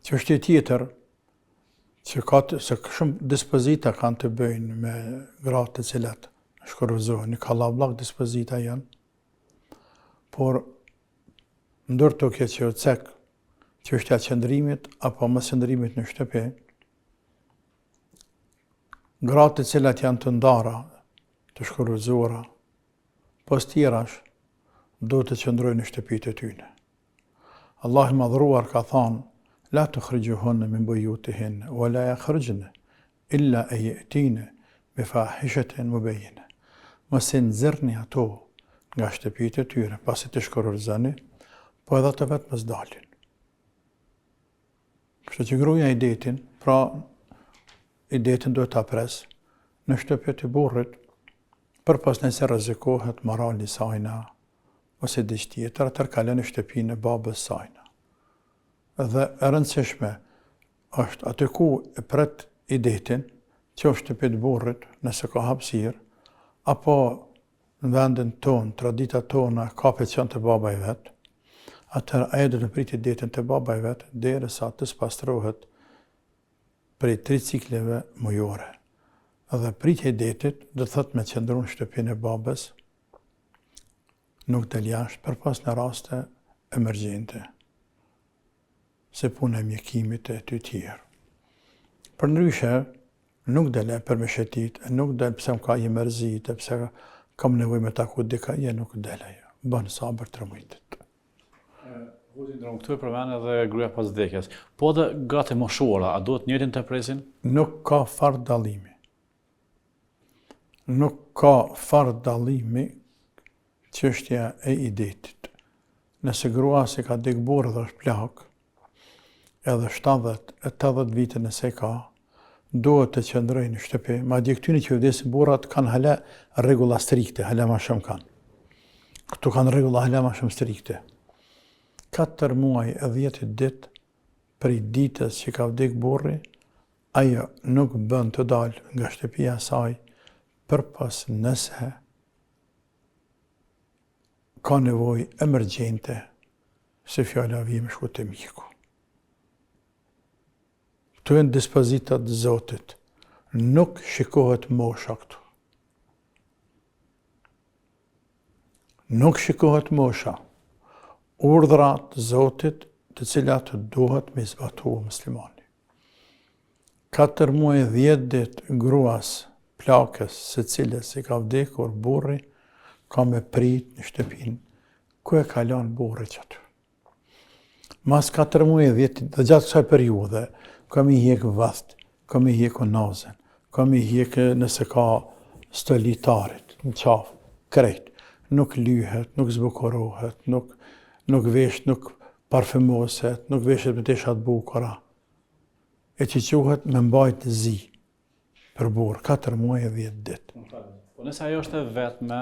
B: Çështje tjetër, që shumë dispozita kanë të bëjnë me gratë të cilat shkorozohen, ka lavllak dispozita janë, por ndër to kjo që cek çështja e qëndrimit apo mos qëndrimit në shtëpi, gratë të cilat janë të ndara, të shkorozuara, pas tjerash do të qëndrojnë në shtëpitë e tyre. Allah i madhruar ka thënë: La tukhrijuhunna min buyutihinna wa la yakhrujna illa an ya'tina bi fahishatin mubayyinah. Mos e nxjerrni ato nga shtëpitë e tyre pasi të shkorozoni, po edhe të vetë mos dalin. Kështu që gruaja idetin, pra idetin duhet ta pres në shtëpitë e burrit, përpas nëse rrezikohet morali sajna ose diçka tjetër, atëherë kalon në shtëpinë e babës sajna. Dhe e rëndësishme është aty ku e pret idetin, që është shtëpitë burrit, nëse ka hapësirë, apo në vendin tonë, traditat tona, ka pension të baba i vetë, atëherë ajo do të pritet detën të baba i vet derisa të spastrohet prej 3 cikleve mujore. Dhe pritja e detit do të thotë me qëndru në shtëpinë e babës, nuk del jashtë përpas në raste emergjente, se puna e mjekimit e ty tjerë. Përndryshe, nuk del e për me shetit, nuk del pse më ka i mërzit, pse kam nevojë me taku dika, nuk del ajo. Bën sabër 3 muajt.
A: Hoxhin ndron këtu e përmend edhe gruaja pas vdekjes. Po edhe gratë e moshuara, a duhet njëjtin të presin?
B: Nuk ka far dallimi. Nuk ka far dallimi çështja e idetit. Nëse grua se ka dek burrë dhe është plak, edhe 70-80 vite nëse ka, duhet të qëndrojnë në shtëpi, madje këtyne që vdesin burrat kanë hala rregulla strikte, hala ma shumë kanë. Këtu kanë rregulla hala ma shumë strikte. 4 muaj e 10 ditë prej ditës që ka vdek burri, ajo nuk bën të dalë nga shtëpia saj përpas nëse ka nevojë emergjente se fjala vjen me shku te mjeku. Këtu janë dispozitat të Zotit. Nuk shikohet mosha këtu. Nuk shikohet mosha. Urdhrat të Zotit të cilat duhet me zbatu muslimani. 4 muaj 10 ditë gruas plakës së cilës i ka vdekur burri, ka me prit në shtëpinë ku e kalon burri qëtë. Mas 4 muaj 10 ditë, dhe gjatë kësaj periudhe, kam i hjek vath, kam i hjek nazen, kam i hjek nëse ka stolitarit, në qafë, krejt. Nuk lyhet, nuk zbukurohet, nuk vesh, nuk parfymoset, nuk veshet me teshat bukura. E që quhet me mbajt zi për burë, 4 muaj e 10 ditë.
A: Po nëse ajo është e vetme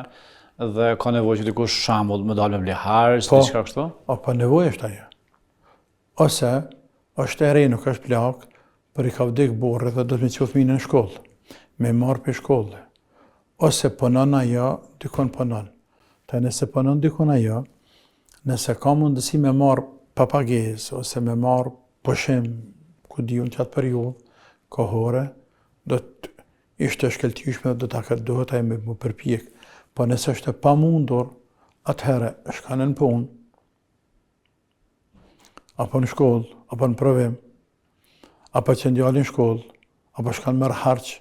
A: dhe ka nevojë që dikush shembull më dalë me mlehar, diçka kështu?
B: Po nevojë është ajo. Ose është e re, nuk është plak, për i ka vdek burrë dhe do të me qofë fëmijën në shkollë, me marrë për shkollë. Ose punon ajo, dikon punon. Ta nëse punon dikon ajo, nëse ka mundësi me marrë papagesë, ose me marrë pushim, ku diun qatë periudhë, kohore, do të ishte shkeltyshme dhe do të dohet ajo me më përpjek. Po nëse është e pamundur, atëherë shkon në punë, apo në shkollë, apo në provim, apo që ndjallin shkollë, apo shkan mërë harqë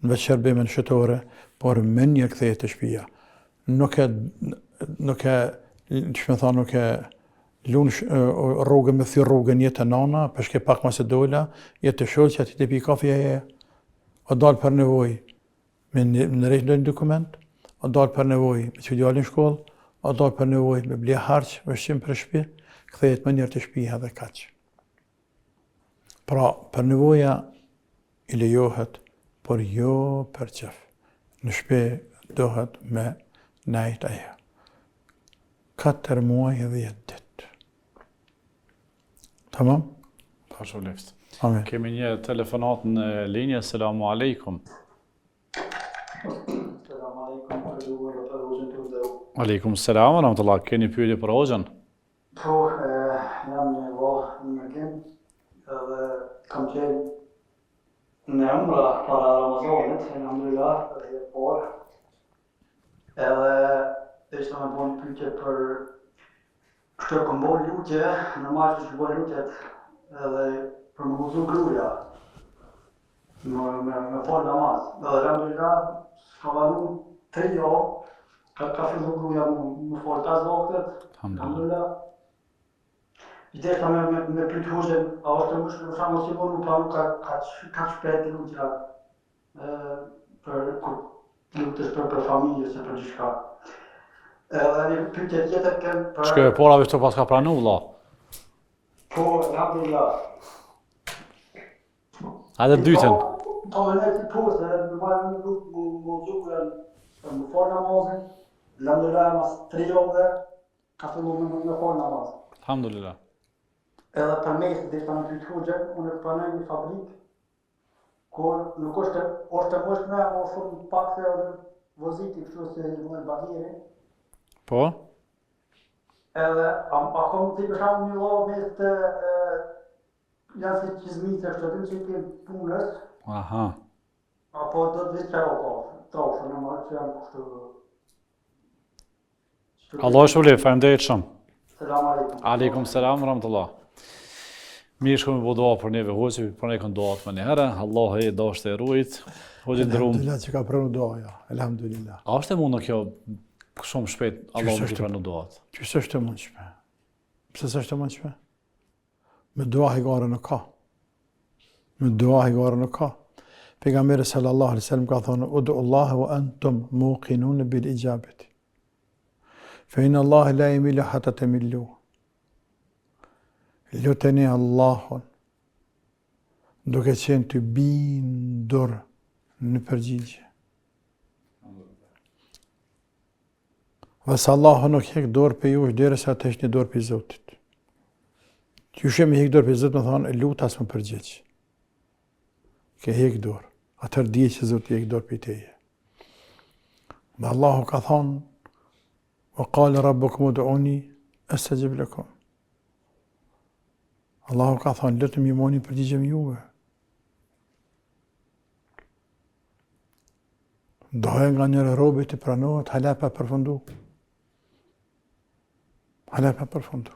B: në veç shërbime në shëtore, por me një kthehet të shtëpia. Nuk e lunë rrugën me thyrë rrugën jetë nana, përshke pak ma se dola, jetë të sholë që ati të pi kafe e o dalë për nevoj me në rejtë në dokument, o dalë për nevoj me që ndjallin shkollë, o dalë për nevoj me ble harqë, vëshqim për shtëpi, kthehet më njërë të shtëpia dhe kaq. Pra, për nevoja i lejohet, por jo për qef. Në shtëpi dohet me najt ajo. 4 muaj e 10 ditë. Tamam?
A: Pashu leftë.
B: Amen.
A: Kemi një telefonat në linje, selamu alaikum.
E: Selamu alaikum, për Hoxhën të vdeu.
A: Aleikum selam, rahmatullah, keni pyetje për Hoxhën?
E: Po, jam një vahë në Mekin, edhe kam qenë në umra para Ramazanit, elhamdulillah, dhe por. Edhe ishte me bon pyetje për kështë e kom bon lutje, në mashtë që bon lutjet edhe për më guzu gruja, me fol namaz. Edhe elhamdulillah, s'ka vanu 3 javë, ka fillu gruja më fol 5 vaktet, elhamdulillah. Ideshta me pyet Hoxhën, a është më shumë sa mos i vonu planu ka shpejt lutja për lutës për familje se për gjithka. Edhe një pyetje tjetër kem për...
A: Shkë e pora vështë pas ka pranu, vëlla.
E: Po, alhamdulillah.
A: Hajde dytën.
E: Po me nejtë po, se në marrë në lukë më gjukën për më fol namazin, alhamdulillah mas 3 javë ka fillu me fol namaz.
A: Alhamdulillah.
E: Edhe për mes dhe ishta në pyet Hoxhën, unë pranoj një fabrikë, kur nuk është mëshme, o shumë pak se voziti kështu se në bagire.
A: Po?
E: Edhe, a kom të i përshamu një lo me të janë si qizmitë e shtëtim që i ke punës,
A: Aha.
E: apo do të vishë qero ka, trafë në marë që janë kështu.
A: Allah shpëlif, faleminderit shumë.
E: Selam aleikum.
A: Aleikum selam wa rahmatullah. Mirë shkëm e doa për neve hoqë, për ne kënë doat më njëherë, Allah e dashtë e rujt, hoqë ndërum.
B: Alhamdulillah që ka pranu doaja, alhamdulillah.
A: A është e mundë kjo shumë shpejt, Allah më të pranu doat?
B: Qësë është e mundshme? Pse s'është e mundshme? Me dua higare nuk ka. Me dua higare nuk ka. Pejgamberi sallallahu alaihi wasallam ka thonë: "Ud'u Allah wa antum muqinun bil ijabati." Fa inna Allah la yamilu hatta tamillu. Luteni Allahun duke qenë të bindur në përgjigje. Dhe se Allahu nuk hek dorë për jush derisa të heqni dorë për Zotit. Që ju shemi hek dorë për Zotit, më thonë, lutë asë më përgjigj. Ke hek dorë. Atër dje që Zotit hek dorë për teje. Dhe Allahu ka thonë: "Wa qala rabbukum ud'uni astajib lakum." Allahu ka thonë: "Lutëm ju moni përgjigjem juve." Doja nga njëre robi të pranohet, hala pa përfundu. Hala pa përfundu.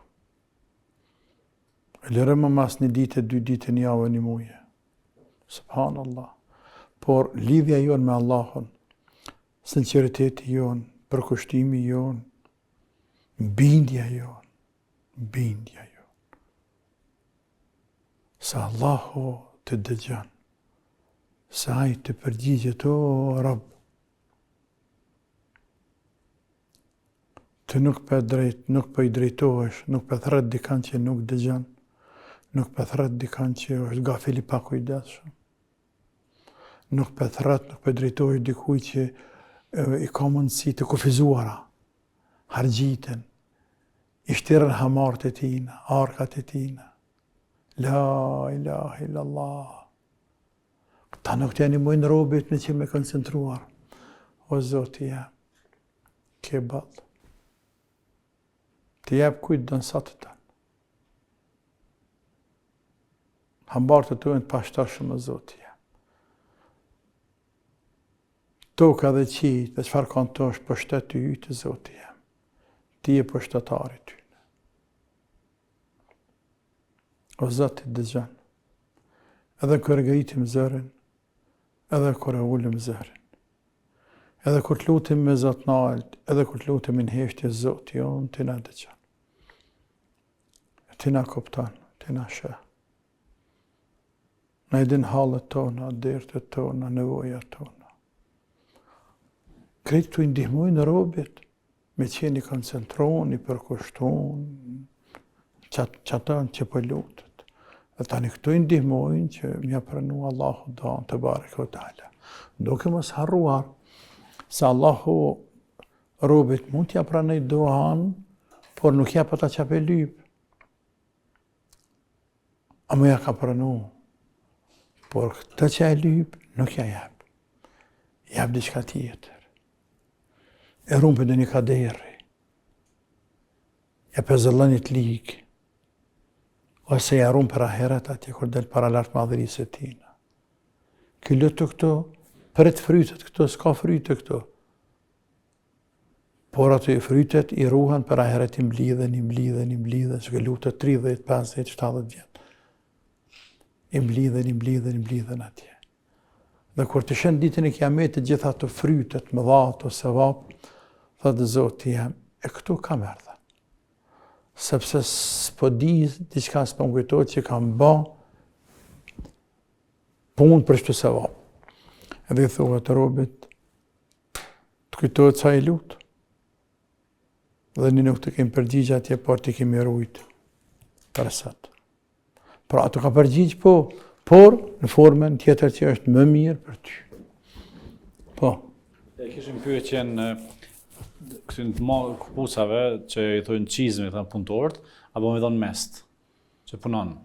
B: E lërëm më mas një ditë, 2 ditë, një javë, një muje. Subhanallah. Por lidhja jonë me Allahun, sinceriteti jonë, përkushtimi jonë, bindja jonë, bindja jonë. Se Allahu të dëgjan, se ai të përgjigjet: "O Rabb, të nuk për i drejtohesh, nuk për thret dikan që nuk dëgjan, nuk për thret dikan që është gafili pa kujdesshëm, nuk për thret, nuk për drejtohesh dikuj që i ka mundësi të kufizuara, hargjiten, i shtirën hamarët e tina, arkat e tina. La ilaha illallah. Këta nuk të janë i mojnë robit me që me koncentruar. O Zoti jam, ke ballë. Të jep kujtë dënë sa të tanë. Hambartë të tojnë të pashtashëm o Zoti jam. Toka dhe qitë dhe qëfar kanë të është pështet të jytë, Zoti jam. Ti e pështetari ty. O Zoti dëgjan, edhe kër gëjitim zërin, edhe kër e ullim zërin, edhe kër të lutim me Zot nalt, edhe kër të lutim në heshtje Zoti jonë, ti na dëgjan. Ti na kuptan, ti na shë. Na i din halët tona, dertët tona, nevojat tona. Kretë të ndihmojnë robit, me qeni koncentron, i përkushtun, qatën që për lutët. Dhe tani këtu i ndihmojnë që mja pranu Allahu doan të barek o ta'ala. Doke mos harruar, se Allahu robit mund t'ja pranej doan, por nuk ja pa ta qape lyp. Ama ja ka pranu. Por këtë që e lyp, nuk ja jep. Jep diçka tjetër. E rumpe dhe një kaderi. Ja pezëllënit ligë. Ose ja rumpe raheret atje kur del para lartë madhërisë e tina. Këllë të këto, për të frytet këto, s'ka fryte këto. Por ato i frytet i ruhan për aheret i mblidhen, që lutet 30, 50, 70 vjetë. I mblidhen atje. Dhe kur të shenë ditën e kiametit, gjitha të frytet, më dhatë, ose vapë, thëtë Zoti jam, e këtu kam erdhe. Sepse s'po di, diçka s'po më kujtojtë që kam ba punë për shtu se vapë. Edhe i thua të robit, të kujtojtë sa i lutë. Dhe një nuk të kemë përgjigja atje, por të kemi rujtë për sëtë. Pra ato ka përgjigjë po, por në formën tjetër që është më mirë për ty. Po.
A: E kishim pyetjen këtyn të kupusave që i thojnë qizme, i thënë punëtorët, apo me thonë mest, që punon.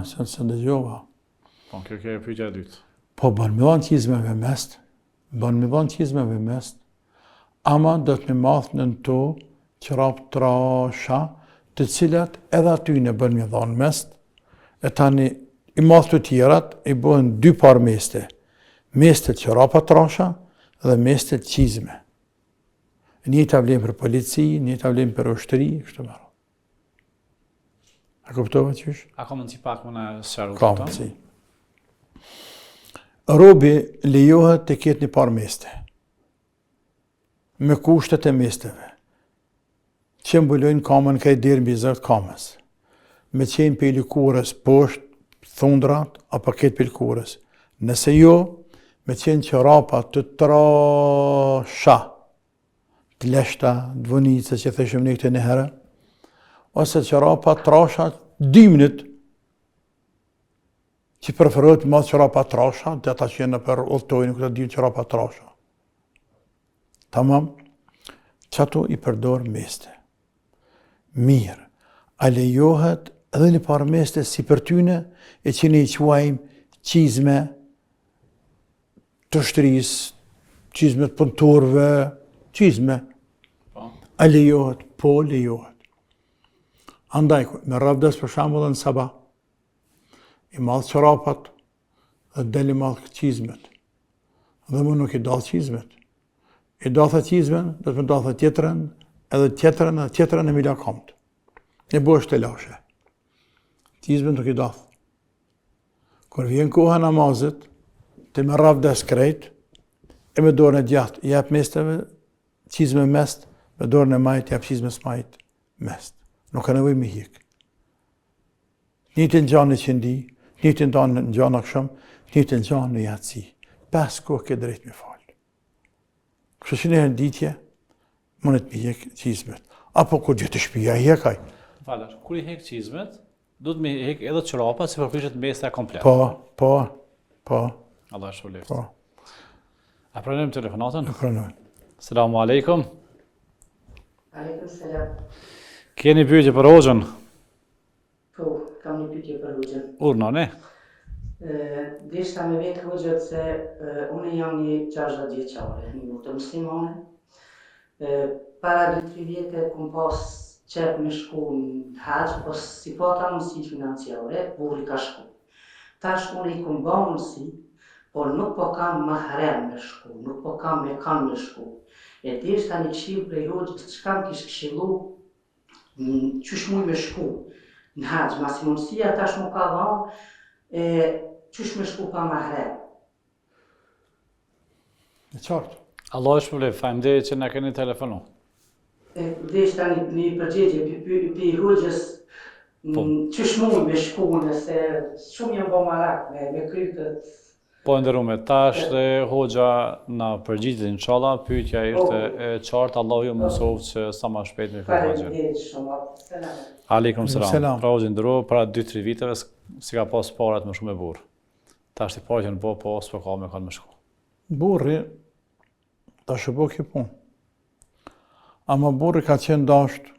B: Se dëgjova.
A: Po, kjo e pyetja e dytë.
B: Po, bën me thonë qizmeve mest, ama do të me mathë në to qërap trasha, të cilat edhe aty në bën me dhanë mest, e tani i madh të tjerat i bëhen 2 par meste. Mestet qërapa trasha dhe mestet qizme. Një të vlen për polici, një të vlen për ushtri, kështu me radhë. A kuptova qysh?
A: A ka mundësi pak më në sqaru
B: Ka
A: këto?
B: mundësi. Robi lejohet të ketë një par meste, me kushtet e mesteve, që mbulojnë kamën kaj dirë mbi zërt kamës, me qenë për lëkurës poshtë, thundrat, apo ketë për lëkurës. Nëse jo, me qenë qërapa të trasha, të leshta, dvonice që theshëm një këtë një herë, ose qërapa trasha 2 minut, që preferohet më qërapa trasha, dhe ata që jenë për udhtojnë, këtë dy qërapa trasha. Tamam, që ato i përdor meste. Mirë, a lejohet edhe një par meste si për tyne, e që ne i quajmë qizme të shtrisë, qizme të punëtorëve, qizme. A lejohet? Po, lejohet. Andaj, me ravdes për shambull në sabah, i madhë qërapat dhe deli madhë qizmet. Dhe më nuk i dalë qizmet. I dalë qizmen, dhe të më dalë tjetërën, edhe tjetërën e mila kamët. E bo është të lashe. Qizmen nuk i dalë. Kër vjen koha namazit, të me ravdes krejt, e me dorën e djathtë, i jep mesteve, qizme mest, me dorën e majt, i jep qizme smajt mest. Nuk ka nevoj me hik. Njëti në gjanë në qëndi, njëti në gjanë akshëm, njëti në gjanë në jatësi. 5 kohë ke drejt me falë. Kështë që njëherë ditje, mënet me hek qizmet. Apo kur gjithë të shpija, i hekaj.
A: Falër, kur i hek qizmet, du të me hek edhe qërapa si përfishet mesta komplet.
B: Po.
A: Allah shpëleft.
B: Po.
A: A pranojmë telefonatën?
B: Pranoj.
A: Selamu alaikum.
F: Aleikum selam.
A: Keni pyetje për Hoxhën?
F: Po, kam një pyetje për Hoxhën.
A: Urna, ne?
F: Deshta me vetë Hoxhët se unë jam një 60 vjeçare, një motë muslimane. Para 2-3 vjetë kom pas qep me shku në haqë, po si pata mësi financiare, burri ka shku. Tash unë i kom ba mësi, por nuk po kam mahrem me shku, nuk po kam me kanë me shku. E deshta një këshill prej Hoxhës, që kam kish këshillu, qysh muj me shku në haqë, masi mundësia tash më ka dhanë, qysh me shku pa mahrem.
B: E qartë.
A: Allah shpëleft, faleminderit që na keni telefonu.
F: Deshta një përgjegje për Hoxhës, qysh muj me shku, nëse shumë jam bo marak me kry këtë.
A: Po nderume, tash dhe Hoxha na përgjigjet inshallah, pyetja ishte e qartë, Allahu ju mësoj që sa më shpejt me këtë gjë.
F: Faleminderit shumë. Selam.
A: Aleikum selam.
B: Selam.
A: Pra Hoxha ndërua para 2-3 viteve si ka pas parat më shumë e burr. Tash i parë që në po s'po ka me kanë më shku.
B: Burri, ta shëpo kjo punë. Ama burri ka qenë dasht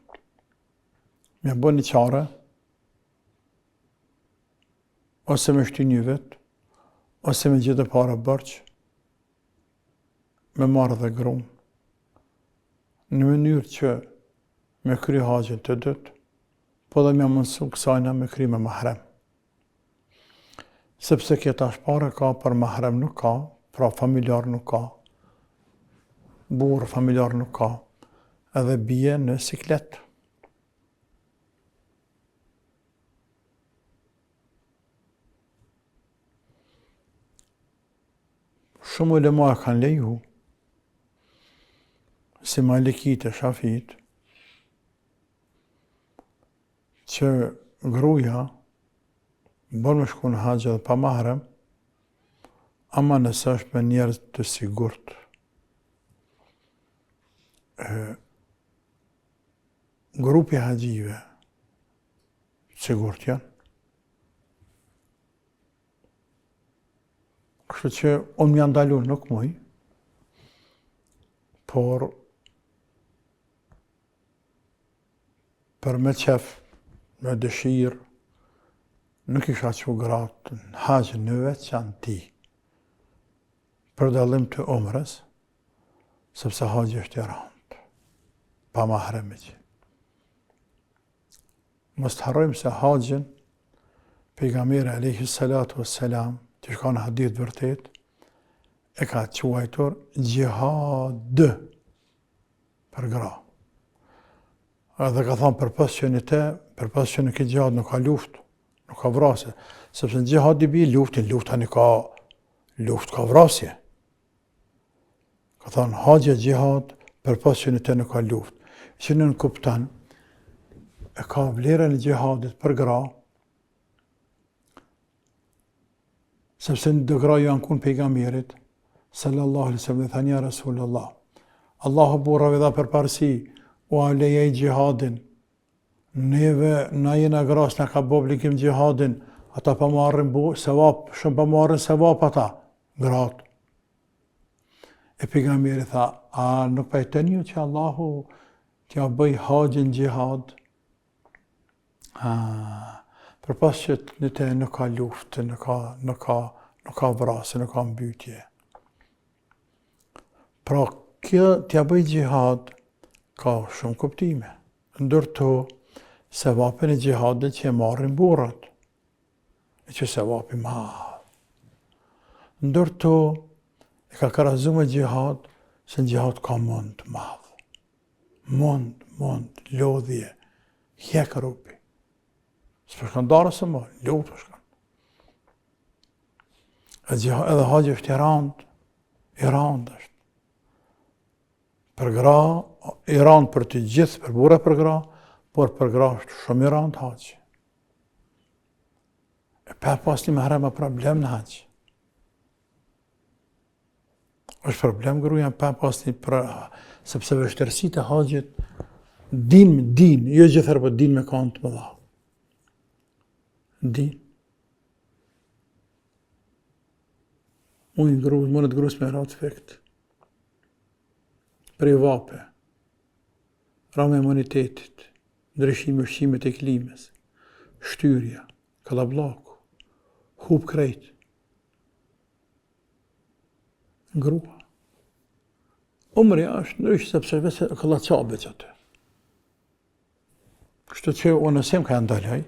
B: me bë një qare, ose me shty një vetë, ose me gjithë para bërqë, me marrë dhe grumë, në mënyrë që me kry haqën të dëtë, po dhe me mundësu kësajna me kry me mahrem. Sepse këta shpare ka, për mahrem nuk ka, pra familjar nuk ka, burë familjar nuk ka, edhe bie në siklet. Shumë ulema kanë leju, si Malikit e Shafit, që gruja bën me shku në haqë dhe pa mahrem, ama nëse është me njerëz të sigurt. Grupi haqive sigurt janë. Kështu që unë m'ja ndalu nuk muj, por për me qef, me dëshirë, nuk isha që gratë në haqë në veçanti për dallim të umrës, sepse haqë është i rëndë. pa mahremit. Mos të harrojmë se haxhin pejgamberi alayhi salatu wassalam, që ka në hadith vërtet, e ka quajtur gjihad për gra. Edhe ka thonë përpas që në këtë gjihad nuk ka luft, nuk ka vrasje, sepse në gjihad i bi lufta nuk ka luft, ka vrasje. Ka thonë haxhi gjihad përpas që në të nuk ka luft. Që në kuptan e ka vlerën e gjihadit për gra, sepse në gra janë kun pejgamberit sallallahu alaihi wasallam, dhe thani ja Rasulullah, Allahu burrave dha përparësi, u alejej gjihadin, neve na jena gras, na ka bo obligim gjihadin, ata pa marrin sevap, shumë pa marrin sevap ata, gratë. E pejgamberi tha, a nuk pajtoni ju që Allahu t'ja bëj haxhin gjihad? Përpas që në të nuk ka luftë, nuk ka vrasje, nuk ka mbytje. Pra, kjo t'ja bëj gjihad ka shumë kuptime. Ndërto, sevapin e gjihadit që e marrin burrat, e që sevapi madh. Ndërto, e ka karazu me gjihad, se në gjihad ka mund madh. Mund, lodhje, hjek rupi. Së përshkan darës e më, lutë përshkan. Edhe haxhi është i rand është. Për gra, i rand për të gjithë, për burra për gra, por për gra është shumë i rand haxhi. E pa pas një mahrem problem në haxhi. është problem gruaja pa pas një sepse vështirësitë e haxhit din, jo gjithërë, po din me kanë të mëdha. Din. Unë mundet grus me ratë fekt. Prej vape, rame imunitetit, ndryshime ushqimet e klimës, shtyrja, kallabllaku, hub krejt. Grua. Umri është ndrysh sepse vetë kallaçabe që aty. Kështu që unë nësem ka ndalaj,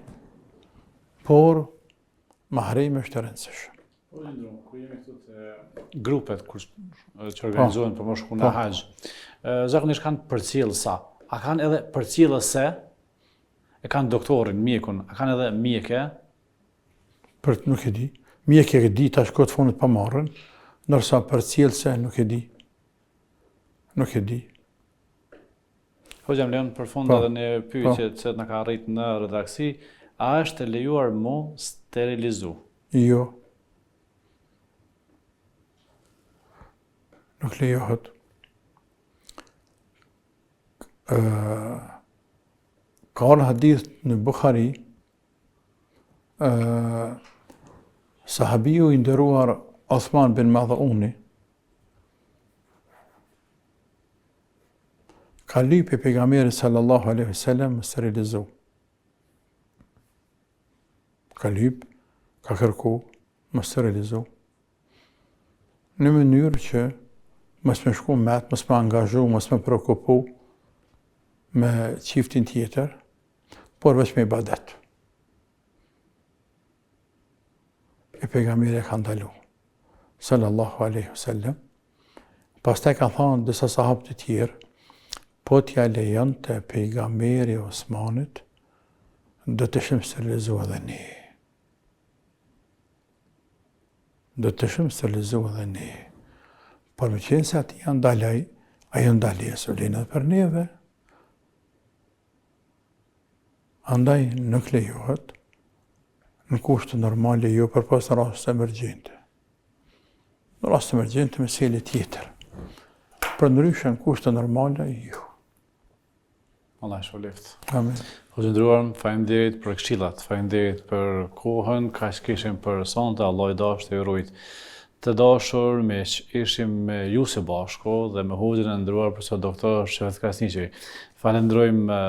B: por mahrimi është e rëndësishëm.
A: Po Lindro, ku jemi këtu te grupet që organizohen për moshkun e haxh. Zakonisht kanë përcjellësa. A kanë edhe përcjellëse? E kanë doktorin, mjekun, a kanë edhe mjeke?
B: Për nuk e di. Mjeke e di tash këtë fundit pa marrën, ndërsa përcjellëse nuk e di. Nuk e di.
A: Hoxha Leon, për fund edhe një pyetje që na ka arrit në redaksi, a është e lejuar mu sterilizu?
B: Jo. Nuk lejohet. Ka në hadith në Bukhari, sahabiju i nderuar Uthman bin Madhuni ka lypi pejgamberit sallallahu alaihi wasallam më sterilizu. Ka lyp, ka kërku më sterilizu. Në mënyrë që mos më shku met, mos më angazhu, mos më prekupu me çiftin tjetër, por veç me ibadet. E pejgamberi ka ndalu, sallallahu alaihi wasallam. Pastaj ka thonë disa sahabë të tjerë, po t'ja lejon të pejgamberi Osmanit, do të shim sterilizu edhe ne. Do të shim sterilizu edhe ne. Por me qenë se ati janë ndalaj, ajo ndalje së linë për neve. Andaj nuk lejohet, në kushte normale jo, për pas në rast emergjente. Në rast emergjente me seli tjetër. Për ndryshe në kushte normale jo.
A: Allah e shpëlift.
B: Amen.
A: Hoxha nderuar, faleminderit për këshillat, faleminderit për kohën, kaq kishim për sonte, Allah i dashur të rujt. Të dashur miq, ishim me ju së bashku dhe me hoxhën e nderuar profesor doktor Shefet Krasniqi. Falenderojmë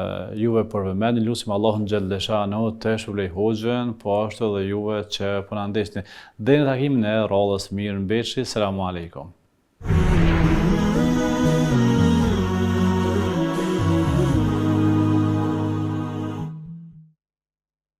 A: juve për vëmendjen, lutim Allahun xhel shanu të shpëloj hoxhën, po ashtu edhe juve që po na ndjesni. Deri në takimin e radhës mirë mbeshi, selam aleikum.